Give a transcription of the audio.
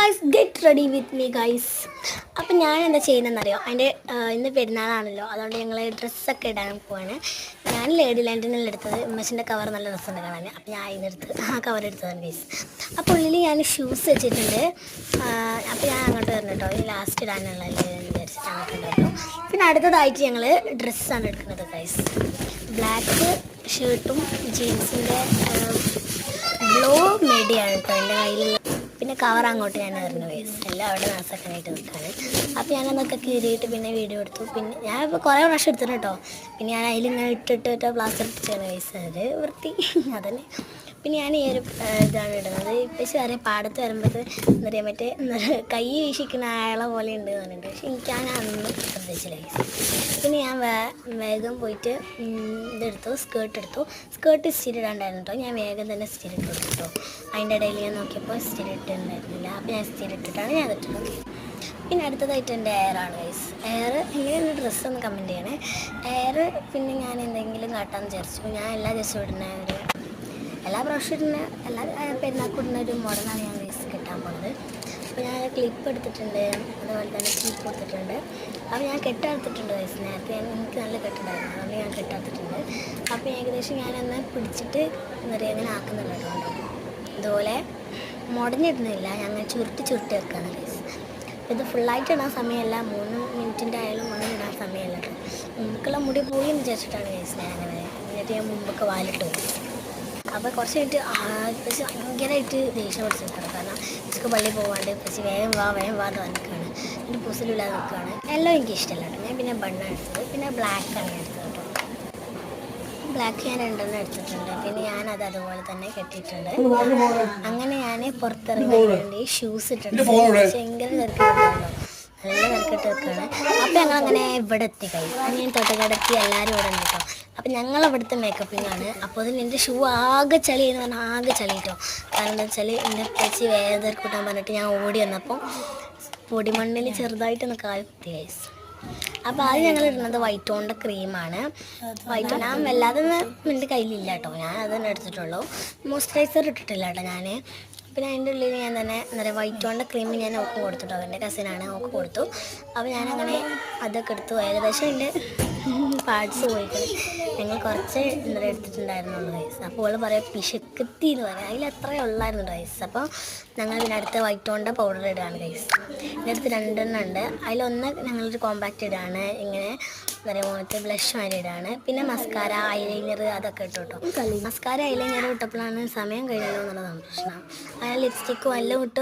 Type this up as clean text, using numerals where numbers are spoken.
Guys get ready with me guys. അപ്പം ഞാൻ എന്താ ചെയ്യുന്നതെന്നറിയോ, അതിൻ്റെ ഇന്ന് പെരുന്നാളാണല്ലോ, അതുകൊണ്ട് ഞങ്ങൾ ഡ്രസ്സൊക്കെ ഇടാൻ പോവാണ്. ഞാൻ ലേഡി ലാൻഡിനുള്ള എടുത്തത്. ഉമ്മച്ചിൻ്റെ കവർ നല്ല ഡ്രസ്സുണ്ട് കാണാൻ. അപ്പം ഞാൻ അതിനെടുത്ത് ആ കവർ എടുത്തതാണ് ഗൈസ്. അപ്പോൾ ഉള്ളിൽ ഞാൻ ഷൂസ് വെച്ചിട്ടുണ്ട്. അപ്പോൾ ഞാൻ അങ്ങോട്ട് വരണം കേട്ടോ, ഈ ലാസ്റ്റ് ഇടാനുള്ള വിചാരിച്ചിട്ട് അങ്ങോട്ട് കേട്ടോ. പിന്നെ അടുത്തതായിട്ട് ഞങ്ങൾ ഡ്രസ്സാണ് എടുക്കുന്നത് ഗൈസ്. ബ്ലാക്ക് ഷർട്ടും ജീൻസിൻ്റെ ബ്ലൂ മേടിയാണ് കേട്ടോ എൻ്റെ കയ്യിലുള്ള. പിന്നെ കവർ അങ്ങോട്ട് ഞാൻ എറിഞ്ഞു ഗൈസ്, എല്ലാം അവിടെ നാസാക്കാനായിട്ട് നിൽക്കാണ്. അപ്പോൾ ഞാനതൊക്കെ കീറിയിട്ട് പിന്നെ വീഡിയോ എടുത്തു. പിന്നെ ഞാൻ ഇപ്പോൾ കുറേ പ്രാവശ്യം എടുത്തിട്ട് കേട്ടോ. പിന്നെ ഞാൻ അതിലിങ്ങനെ ഇട്ടിട്ട് പ്ലാസ്റ്റർ ഇട്ടിട്ടാണ് ഗൈസ്, അത് വൃത്തി അതന്നെ. പിന്നെ ഞാൻ ഈ ഒരു ഇതാണ് ഇടുന്നത്. ഇപ്പം വരെ പാടത്ത് വരുമ്പോൾ എന്താ പറയുക, മറ്റേ കൈ വീശിക്കുന്ന അയാളെ പോലെ ഉണ്ട് പറഞ്ഞിട്ട്, പക്ഷെ എനിക്ക് അതൊന്നും ശ്രദ്ധിച്ചില്ല ഗൈസ്. പിന്നെ ഞാൻ വേഗം പോയിട്ട് ഇതെടുത്തു, സ്കേർട്ട് എടുത്തു. സ്കേർട്ട് ഇസ്റ്റിരി ഇടാണ്ടായിരുന്നു കേട്ടോ, ഞാൻ വേഗം തന്നെ ഇസ്റ്റിരി ഇട്ട് കൊടുത്തു കേട്ടോ. അതിൻ്റെ ഇടയിൽ ഞാൻ നോക്കിയപ്പോൾ ഇസ്റ്റിരി ഇട്ടുണ്ടായിരുന്നില്ല, അപ്പോൾ ഞാൻ ഇസ്റ്റിരി ഇട്ടിട്ടാണ് ഞാൻ അതിട്ടത്. പിന്നെ അടുത്തതായിട്ട് എൻ്റെ എയറാണ് ഗൈസ്. എയർ എങ്ങനെയാണ് ഡ്രസ്സൊന്ന് കമൻറ്റ് ചെയ്യണേ. എയർ പിന്നെ ഞാൻ എന്തെങ്കിലും കാട്ടാമെന്ന് വിചാരിച്ചു. ഞാൻ എല്ലാ ദിവസവും ഇടുന്ന എല്ലാ പ്രാവശ്യം ഇടുന്ന എല്ലാ പെരുന്നാൾക്കിടുന്ന ഒരു മോഡലാണ് ഞാൻ ഗൈസ് കെട്ടാൻ പോകുന്നത്. അപ്പോൾ ഞാൻ ക്ലിപ്പ് എടുത്തിട്ടുണ്ട്, അതുപോലെ തന്നെ ക്ലിപ്പ് കൊടുത്തിട്ടുണ്ട്. അപ്പോൾ ഞാൻ കെട്ടെടുത്തിട്ടുണ്ട് ഗൈസ്. നേരത്തെ എനിക്ക് നല്ല കെട്ടുണ്ടായിരുന്നു, അതുകൊണ്ട് ഞാൻ കെട്ടെടുത്തിട്ടുണ്ട്. അപ്പോൾ ഏകദേശം ഞാനൊന്ന് പിടിച്ചിട്ട് എന്താ പറയുക അങ്ങനെ ആക്കുന്നുണ്ട് കേട്ടോ. ഇതുപോലെ മുടഞ്ഞിടുന്നില്ല, ഞങ്ങൾ ചുരുട്ടി വെക്കുകയാണ് ഗൈസ്. ഇത് ഫുള്ളായിട്ട് ഇടാൻ സമയമല്ല, 3 മിനിറ്റിൻ്റെ ആയാലും ഒന്നും ഇടാൻ സമയമല്ല കേട്ടോ. മുമ്പൊക്കെയുള്ള മുടി പോയി എന്ന് വിചാരിച്ചിട്ടാണ് ഗൈസ് ഞാൻ അങ്ങനെ. എന്നിട്ട് ഞാൻ മുമ്പൊക്കെ വാലിട്ട് പോയി. അപ്പോൾ കുറച്ച് കഴിഞ്ഞിട്ട് പക്ഷേ ഭയങ്കരമായിട്ട് ദേഷ്യം പിടിച്ചിട്ടാണ്. കാരണം എനിക്ക് പള്ളിയിൽ പോകാണ്ട് പക്ഷേ വേഗം വാ എന്ന് പറഞ്ഞിട്ടാണ്. എൻ്റെ പുസിലില്ലാതെ നിൽക്കുകയാണ്. എല്ലാം എനിക്ക് ഇഷ്ടമല്ല കേട്ടോ. ഞാൻ പിന്നെ ബണ്ണാണ് എടുത്തത്, പിന്നെ ബ്ലാക്കാണ് എടുത്തത് കേട്ടോ. ബ്ലാക്ക് ഞാൻ 2 എടുത്തിട്ടുണ്ട്. പിന്നെ ഞാനത് അതുപോലെ തന്നെ കെട്ടിയിട്ടുണ്ട്. അങ്ങനെ ഞാൻ പുറത്തിറങ്ങാൻ വേണ്ടി ഷൂസ് ഇട്ടിട്ടുണ്ട്. ഭയങ്കര തിരക്കിട്ടുണ്ടല്ലോ, നല്ല തിരക്കിട്ട് വെക്കുകയാണ്. അപ്പോൾ ഞങ്ങളങ്ങനെ ഇവിടെ എത്തി കഴിഞ്ഞു. ഞാൻ തൊട്ടക്കടത്തി എല്ലാവരും ഇവിടെ ഉണ്ട് കേട്ടോ. അപ്പം ഞങ്ങളവിടുത്തെ മേക്കപ്പിംഗ് ആണ്. അപ്പോൾ അതിന് എൻ്റെ ഷൂ ആകെ ചളി എന്ന് പറഞ്ഞാൽ ആകെ ചളി കേട്ടോ. കാരണം എന്താ വെച്ചാൽ എൻ്റെ ചേച്ചി വേദന കൂട്ടാൻ പറഞ്ഞിട്ട് ഞാൻ ഓടി വന്നപ്പോൾ പൊടിമണ്ണിൽ ചെറുതായിട്ടൊന്ന് കാൽ കുത്തി ഗൈസ്. അപ്പോൾ അത് ഞങ്ങൾ ഇടുന്നത് വൈറ്റ് ടോണിൻ്റെ ക്രീമാണ്. വൈറ്റ് ടോൺ ഞാൻ വല്ലാതെ എൻ്റെ കയ്യിലില്ല കേട്ടോ, ഞാൻ അത് തന്നെ എടുത്തിട്ടുള്ളൂ. മോയ്സ്ചറൈസർ ഇട്ടിട്ടില്ല കേട്ടോ ഞാൻ. പിന്നെ അതിൻ്റെ ഉള്ളിൽ ഞാൻ തന്നെ എന്താ പറയുക വൈറ്റ് ടോണിൻ്റെ ക്രീം ഞാൻ ഓക്ക് കൊടുത്തിട്ടോ, എൻ്റെ കസിനാണ്, ഓക്ക് കൊടുത്തു. അപ്പോൾ ഞാനങ്ങനെ അതൊക്കെ എടുത്തു. ഏകദേശം എൻ്റെ പാർട്സ് പോയിട്ട് ഞങ്ങൾ കുറച്ച് എന്താ പറയുക എടുത്തിട്ടുണ്ടായിരുന്നുള്ളൂ ഗൈസ്. അപ്പോൾ അവൾ പറയാം പിശുക്കത്തി എന്ന് പറയാം, അതിൽ അത്രയേ ഉള്ളായിരുന്നു ഗൈസ്. അപ്പോൾ ഞങ്ങൾ പിന്നെ അടുത്ത വൈറ്റ് ടോണിൻ്റെ പൗഡർ ഇടുകയാണ് ഗൈസ്. എൻ്റെ അടുത്ത് 2 ഉണ്ട്. അതിലൊന്ന് ഞങ്ങളൊരു കോമ്പാക്റ്റ് ഇടുകയാണ്, ഇങ്ങനെ എന്താ പറയുക മുഖത്ത് ബ്ലഷ് മാതിരി ഇടുകയാണ്. പിന്നെ മസ്കാര, ഐലൈനർ അതൊക്കെ ഇട്ടു കേട്ടോ. മസ്കാര ഐലൈനർ ഇട്ടപ്പോഴാണ് സമയം കഴിഞ്ഞല്ലോ എന്നുള്ളതാണ് പ്രശ്നം. അങ്ങനെ ലിപ്സ്റ്റിക്കും എല്ലാം ഇട്ട്